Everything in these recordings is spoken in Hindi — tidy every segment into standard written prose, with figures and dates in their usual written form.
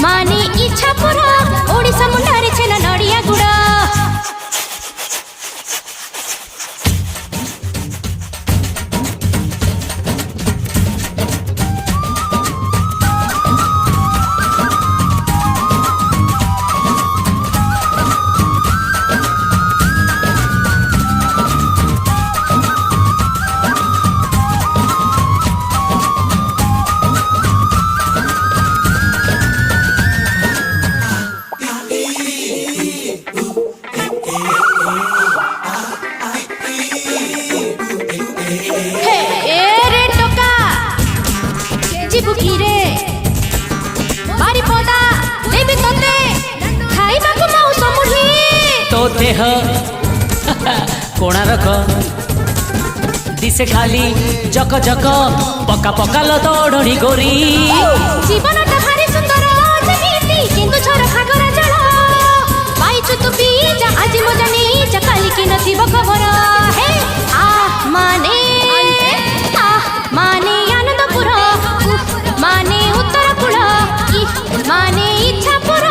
माने इच्छा पूरा ओडिशा मुंडारे छेना नड़िया गुड़ा तो देह कोणारक दिसे खाली जक जक पका पका लतोड़ी गोरी जीवन भारी सुंदर जेमिति किंतु छोर खागरा जळ पाइछु तू बीजा आज मजा नहीं चकाली कि नथिब खबर हे माने आनंदपुर माने उत्तर कुल माने इच्छापुर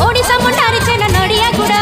ओडिशा मुंडारे छेना नड़िया गुड़ा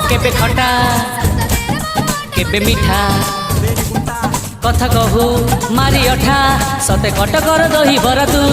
केबे खटा केबे मीठा कथा कहू मारी अठा सते कटकर दही बरा तू